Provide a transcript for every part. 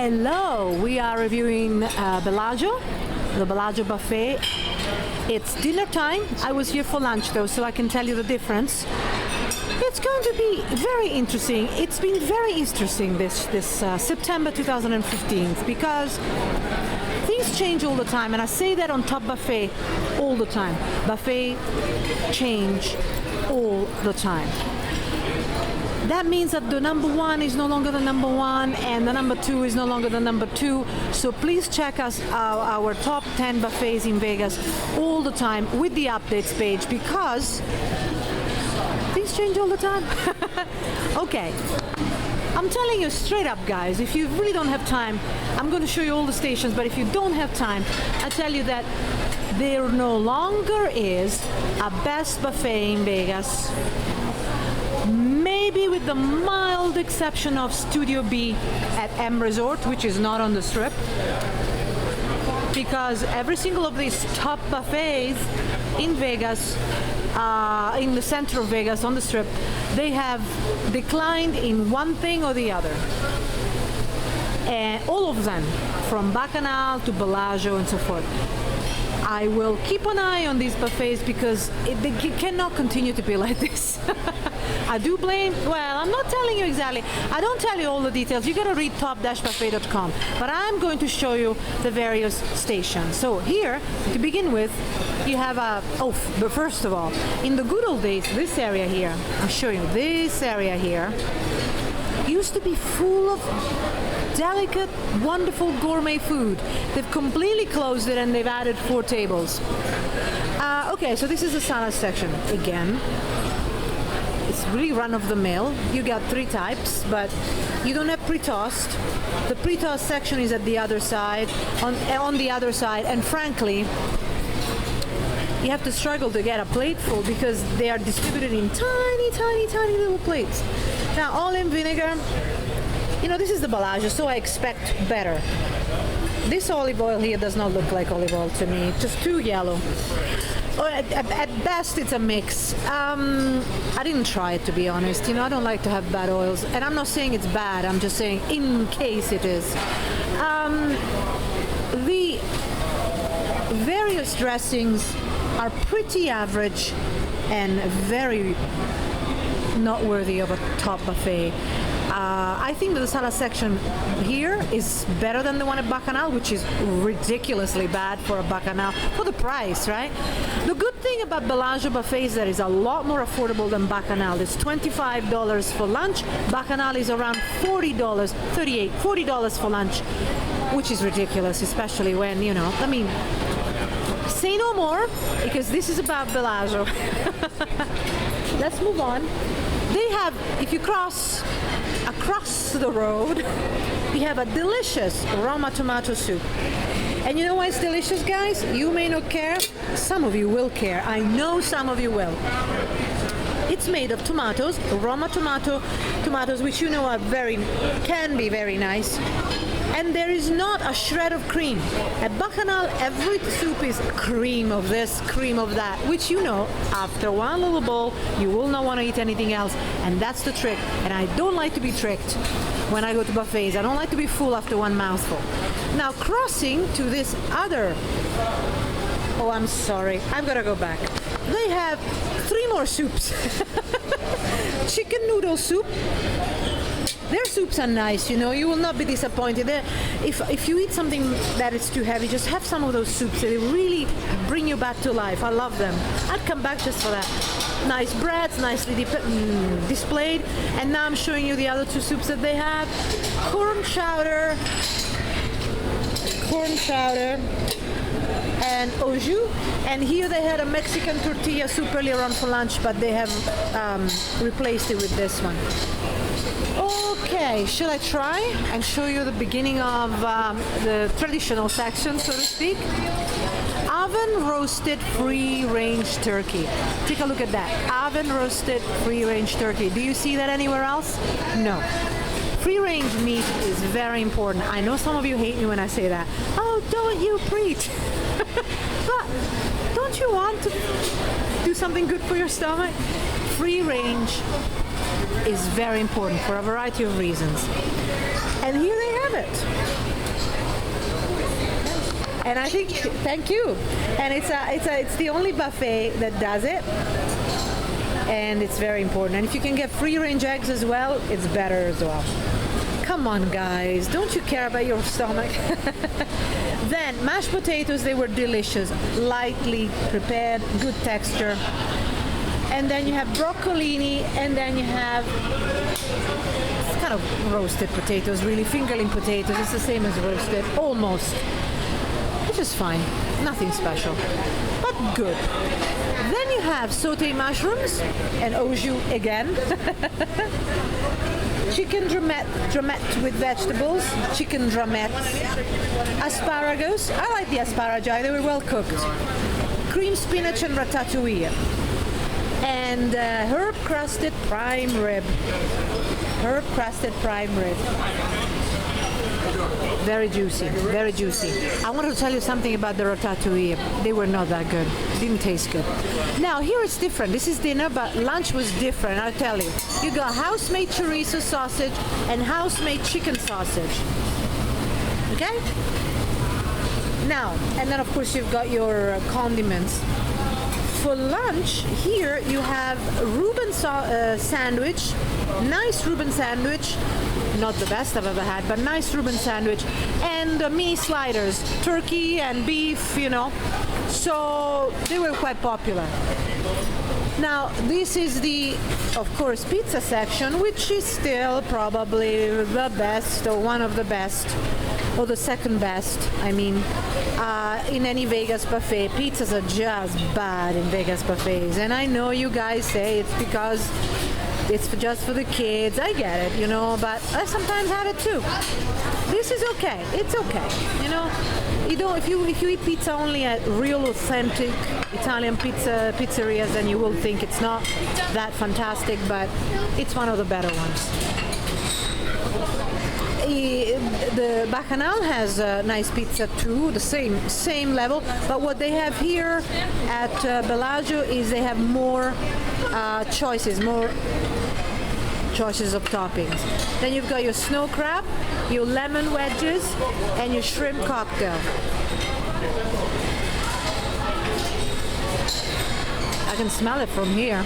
Hello, we are reviewing Bellagio, the Bellagio buffet. It's dinner time. I was here for lunch though, so I can tell you the difference. It's going to be very interesting. It's been very interesting this September 2015 because things change all the time, and I say that on Top Buffet all the time. Buffet change all the time. That means that the number one is no longer the number one and the number two is no longer the number two. So please check us our top 10 buffets in Vegas all the time with the updates page because things change all the time. Okay. I'm telling you straight up, guys, if you really don't have time, I'm going to show you all the stations, but if you don't have time, I tell you that there no longer is a best buffet in Vegas. Maybe with the mild exception of Studio B at M Resort, which is not on the Strip, because every single of these top buffets in Vegas, in the center of Vegas on the Strip, they have declined in one thing or the other. And all of them, from Bacchanal to Bellagio and so forth. I will keep an eye on these buffets because they cannot continue to be like this. I do blame, well, I'm not telling you exactly. I don't tell you all the details. You gotta read top-buffet.com. But I'm going to show you the various stations. So here, to begin with, you have but first of all, in the good old days, this area here, I'll show you, this area here, used to be full of delicate, wonderful gourmet food. They've completely closed it and they've added 4 tables. Okay, so this is the salad section again. It's really run-of-the-mill. You got 3 types, but you don't have pre-tossed. The pre-tossed section is at the other side, on the other side, and frankly, you have to struggle to get a plate full because they are distributed in tiny, tiny, tiny little plates. Now, all in vinegar. You know, this is the Bellagio, so I expect better. This olive oil here does not look like olive oil to me, just too yellow. Or at best, it's a mix. I didn't try it, to be honest. You know, I don't like to have bad oils. And I'm not saying it's bad, I'm just saying in case it is. The various dressings are pretty average and very not worthy of a top buffet. I think that the salad section here is better than the one at Bacchanal, which is ridiculously bad for a Bacchanal, for the price, right? The good thing about Bellagio buffet is that it's a lot more affordable than Bacchanal. It's $25 for lunch. Bacchanal is around $40, $40 for lunch, which is ridiculous, especially when, you know, I mean, say no more, because this is about Bellagio. Let's move on. They have, if you cross across the road, we have a delicious Roma tomato soup. And you know why it's delicious, guys? You may not care. Some of you will care. I know some of you will. It's made of tomatoes, Roma tomatoes, which you know can be very nice. And there is not a shred of cream. At Bacchanal, every soup is cream of this, cream of that, which you know, after one little bowl, you will not want to eat anything else. And that's the trick. And I don't like to be tricked when I go to buffets. I don't like to be full after one mouthful. Now, crossing to this other, oh, I'm sorry, I've got to go back. They have 3 more soups. Chicken noodle soup. Their soups are nice, you know, you will not be disappointed. If you eat something that is too heavy, just have some of those soups. They really bring you back to life. I love them. I'd come back just for that. Nice breads, nicely displayed. And now I'm showing you the other 2 soups that they have. Corn chowder, and au jus. And here they had a Mexican tortilla soup earlier on for lunch, but they have replaced it with this one. Okay, should I try and show you the beginning of the traditional section, so to speak? Oven roasted free-range turkey. Take a look at that. Oven roasted free-range turkey. Do you see that anywhere else? No. Free-range meat is very important. I know some of you hate me when I say that. Oh, don't you preach. But don't you want to do something good for your stomach? Free-range is very important for a variety of reasons. And here they have have it. And I think, thank you. And it's the only buffet that does it. And it's very important. And if you can get free range eggs as well, it's better as well. Come on, guys, don't you care about your stomach? Then mashed potatoes, they were delicious, lightly prepared, good texture. And then you have broccolini, and then you have kind of roasted potatoes, really fingerling potatoes. It's the same as roasted, almost, which is fine, nothing special, but good. Then you have sauté mushrooms and au jus again. Chicken drumette with vegetables, chicken drumette, asparagus. I like the asparagi, they were well cooked. Cream spinach and ratatouille. And herb crusted prime rib. Herb crusted prime rib. Very juicy, very juicy. I wanted to tell you something about the ratatouille. They were not that good. Didn't taste good. Now here it's different. This is dinner, but lunch was different. I'll tell you. You got house-made chorizo sausage and house-made chicken sausage. Okay? Now, and then of course you've got your condiments. For lunch, here you have Reuben sandwich, nice Reuben sandwich, not the best I've ever had, but nice Reuben sandwich, and mini sliders, turkey and beef, you know, so they were quite popular. Now, this is the, of course, pizza section, which is still probably the best, or one of the best, or the second best, I mean, in any Vegas buffet. Pizzas are just bad in Vegas buffets, and I know you guys say it's because it's just for the kids. I get it, you know, but I sometimes have it too. This is okay. It's okay, you know. You don't, if you eat pizza only at real authentic Italian pizzerias, then you will think it's not that fantastic, but it's one of the better ones. The Bacchanal has a nice pizza too, the same level, but what they have here at Bellagio is they have more choices of toppings. Then you've got your snow crab, your lemon wedges, and your shrimp cocktail. I can smell it from here.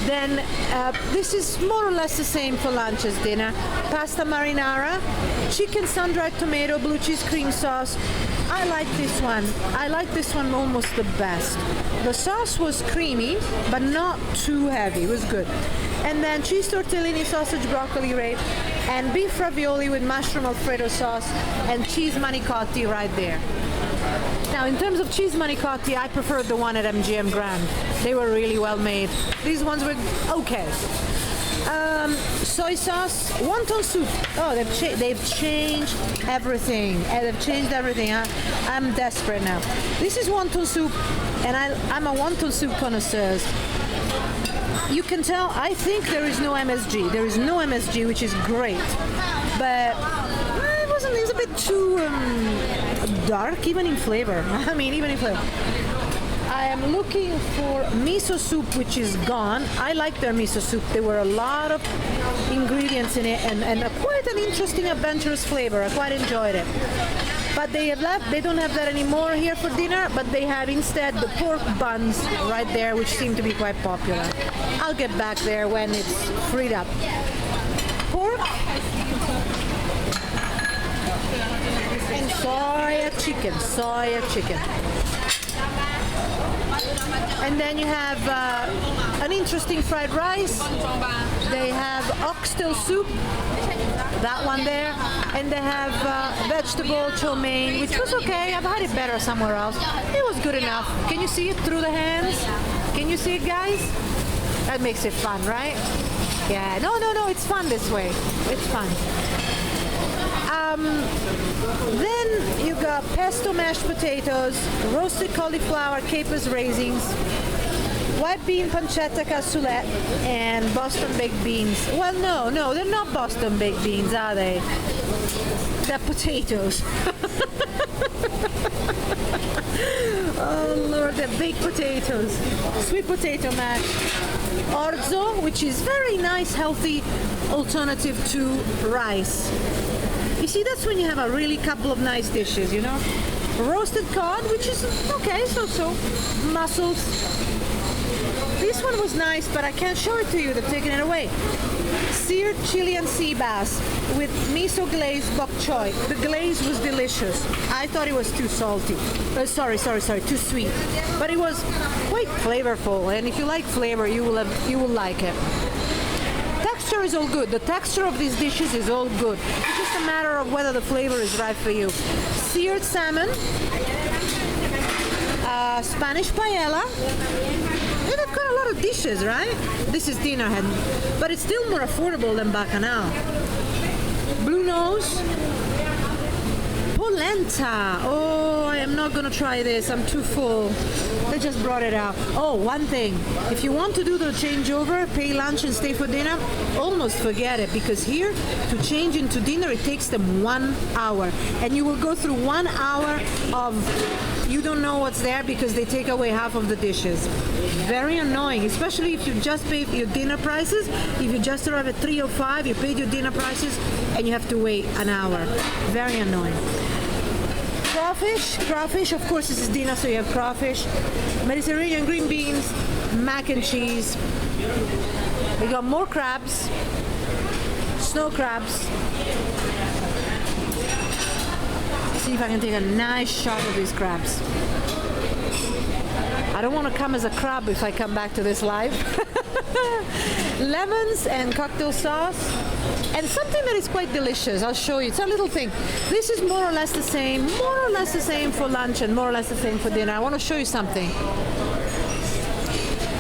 Then this is more or less the same for lunch as dinner. Pasta marinara, chicken sun-dried tomato, blue cheese cream sauce. I like this one. I like this one almost the best. The sauce was creamy, but not too heavy. It was good. And then cheese tortellini, sausage broccoli rape, and beef ravioli with mushroom alfredo sauce and cheese manicotti right there. Now, in terms of cheese manicotti, I preferred the one at MGM Grand. They were really well made. These ones were okay. Soy sauce, wonton soup. Oh, they've changed everything. They've changed everything. I'm desperate now. This is wonton soup, and I'm a wonton soup connoisseur. You can tell, I think there is no MSG. There is no MSG, which is great. But it was a bit too dark, even in flavor. I mean, even in flavor. I am looking for miso soup, which is gone. I like their miso soup. There were a lot of ingredients in it, and quite an interesting, adventurous flavor. I quite enjoyed it. But they have left. They don't have that anymore here for dinner, but they have instead the pork buns right there, which seem to be quite popular. I'll get back there when it's freed up. Pork and soya chicken. And then you have an interesting fried rice. They have oxtail soup, that one there, and they have vegetable chow mein, which was okay. I've had it better somewhere else. It was good enough. Can you see it through the hands? Can you see it, guys? That makes it fun, right? Yeah, no, it's fun this way. It's fun. Then you got pesto mashed potatoes, roasted cauliflower, capers, raisins, white bean pancetta cassoulet, and Boston baked beans. Well, no, they're not Boston baked beans, are they? They're potatoes. Oh Lord, they're baked potatoes. Sweet potato mash. Orzo, which is very nice, healthy alternative to rice. You see, that's when you have a really couple of nice dishes, you know. Roasted cod, which is okay, so. Mussels. This one was nice, but I can't show it to you. They're taking it away. Seared Chilean sea bass with miso glazed bok choy. The glaze was delicious. I thought it was too salty. Sorry, too sweet. But it was quite flavorful, and if you like flavor, you will like it. Texture is all good. The texture of these dishes is all good. It's just a matter of whether the flavor is right for you. Seared salmon, Spanish paella. And they've got a lot of dishes, right? This is dinner, but it's still more affordable than Bacchanal. Blue nose, polenta. Oh, I am not gonna try this. I'm too full. They just brought it out. Oh, one thing. If you want to do the changeover, pay lunch and stay for dinner, almost forget it, because here, to change into dinner, it takes them 1 hour. And you will go through 1 hour of you don't know what's there because they take away half of the dishes. Very annoying, especially if you just paid your dinner prices. If you just arrive at 3:05, you paid your dinner prices and you have to wait an hour. Very annoying. Crawfish, of course this is dinner, so you have crawfish. Mediterranean green beans, mac and cheese. We got more crabs, snow crabs. See if I can take a nice shot of these crabs. I don't want to come as a crab if I come back to this live. Lemons and cocktail sauce. And something that is quite delicious, I'll show you. It's a little thing. This is more or less the same for lunch and more or less the same for dinner. I want to show you something.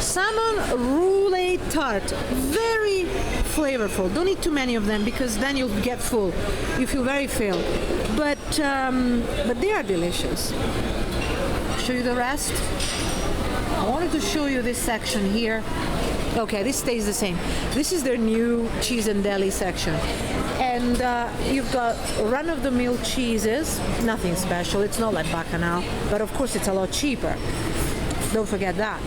Salmon roulade tart. Very flavorful. Don't eat too many of them because then you'll get full. You feel very filled. But they are delicious. Show you the rest. I wanted to show you this section here. Okay, this stays the same. This is their new cheese and deli section. And you've got run-of-the-mill cheeses, nothing special. It's not like Bacchanal, but of course it's a lot cheaper. Don't forget that.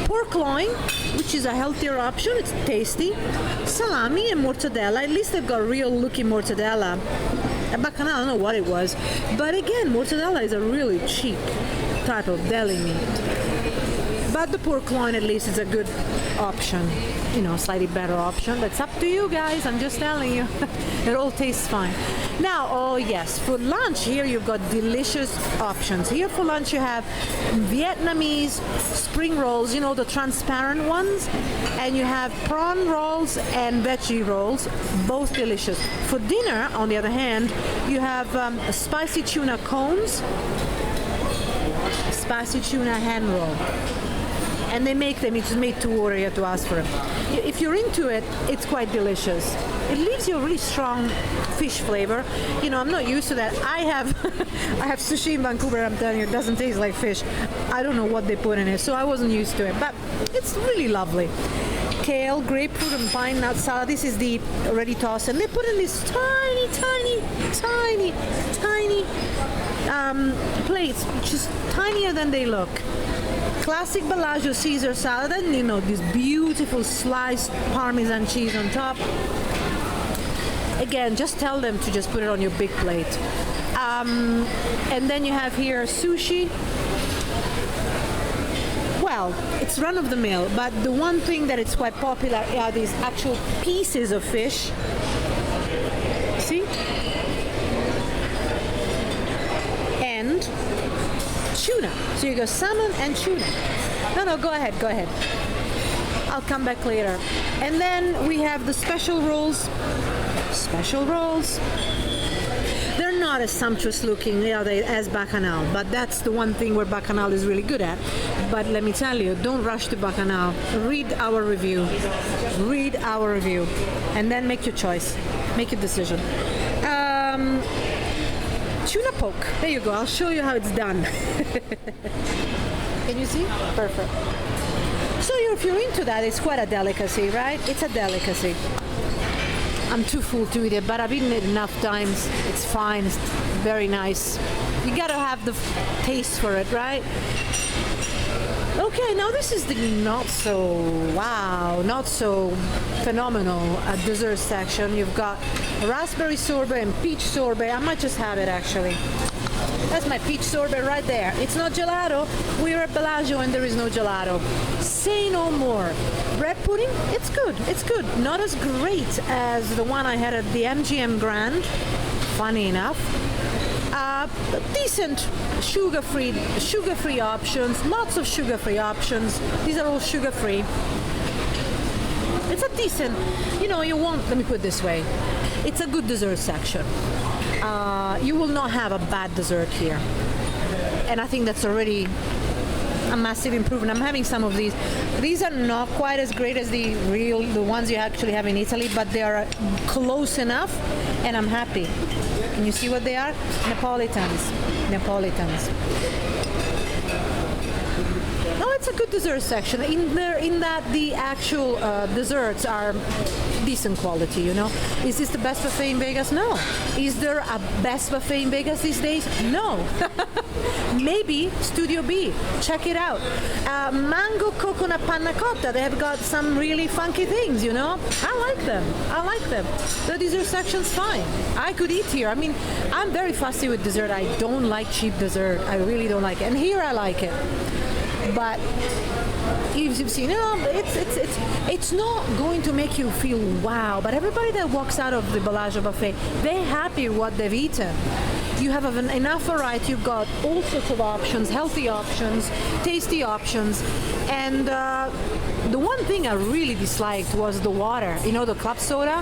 Pork loin, which is a healthier option. It's tasty. Salami and mortadella. At least they've got real-looking mortadella. At Bacchanal, I don't know what it was. But again, mortadella is a really cheap type of deli meat. But the pork loin, at least, is a good option. You know, slightly better option. But it's up to you guys. I'm just telling you. It all tastes fine. Now, oh yes, for lunch here you've got delicious options. Here for lunch you have Vietnamese spring rolls, you know, the transparent ones. And you have prawn rolls and veggie rolls, both delicious. For dinner, on the other hand, you have spicy tuna cones, spicy tuna hand roll. And they make them, it's made to order, you have to ask for them. If you're into it, it's quite delicious. It leaves you a really strong fish flavor. You know, I'm not used to that. I have I have sushi in Vancouver, I'm telling you, it doesn't taste like fish. I don't know what they put in it, so I wasn't used to it, but it's really lovely. Kale, grapefruit and pine nut salad. This is the ready toss, and they put in these tiny plates, just tinier than they look. Classic Bellagio Caesar salad, and you know, this beautiful sliced Parmesan cheese on top. Again, just tell them to just put it on your big plate. And then you have here sushi. Well, it's run of the mill, but the one thing that it's quite popular are these actual pieces of fish. See? And tuna. So you go salmon and tuna. No, go ahead. I'll come back later. And then we have the special rolls. They're not as sumptuous looking as Bacchanal, but that's the one thing where Bacchanal is really good at. But let me tell you, don't rush to Bacchanal. Read our review, and then make your choice, make your decision. Tuna poke. There you go. I'll show you how it's done. Can you see? Perfect. So if you're into that, it's quite a delicacy, right? It's a delicacy. I'm too full to eat it, but I've eaten it enough times. It's fine. It's very nice. You gotta have the taste for it, right? Okay, now this is the not so phenomenal dessert section. You've got raspberry sorbet and peach sorbet. I might just have it actually. That's my peach sorbet right there. It's not gelato. We're at Bellagio and there is no gelato. Say no more. Bread pudding, it's good. It's good. Not as great as the one I had at the MGM Grand. Funny enough. Decent sugar-free options. Lots of sugar-free options. These are all sugar-free. It's a decent, let me put it this way. It's a good dessert section. You will not have a bad dessert here. And I think that's already a massive improvement. I'm having some of these. These are not quite as great as the ones you actually have in Italy, but they are close enough, and I'm happy. Can you see what they are? Napolitans. No, it's a good dessert section. In that the actual desserts are decent quality, Is this the best buffet in Vegas? No. Is there a best buffet in Vegas these days? No. Maybe Studio B. Check it out. Mango coconut panna cotta. They have got some really funky things, I like them. The dessert section's fine. I could eat here. I mean, I'm very fussy with dessert. I don't like cheap dessert. I really don't like it. And here I like it. But you've seen, it's not going to make you feel wow. But everybody that walks out of the Bellagio buffet, they're happy with what they've eaten. You have enough variety. You've got all sorts of options, healthy options, tasty options. And the one thing I really disliked was the water. The club soda,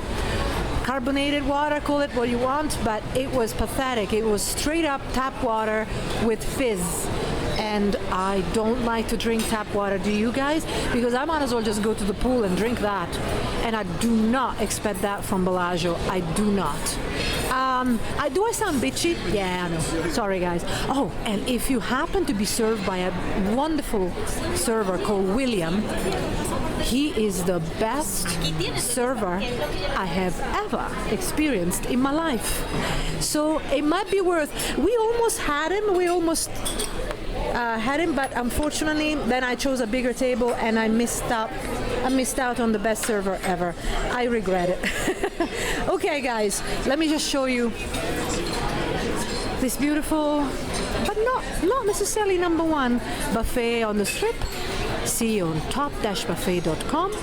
carbonated water, call it what you want, but it was pathetic. It was straight up tap water with fizz. And I don't like to drink tap water. Do you guys? Because I might as well just go to the pool and drink that. And I do not expect that from Bellagio. I do not. Do I sound bitchy? Yeah, I know. Sorry, guys. Oh, and if you happen to be served by a wonderful server called William, he is the best server I have ever experienced in my life. So it might be worth. We almost had him. But unfortunately, then I chose a bigger table and I missed out on the best server ever. I regret it. Okay, guys, let me just show you this beautiful, but not necessarily number one buffet on the Strip. See you on top-buffet.com.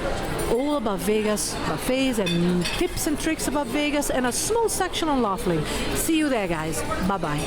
All about Vegas buffets and tips and tricks about Vegas, and a small section on Laughlin. See you there, guys. Bye-bye.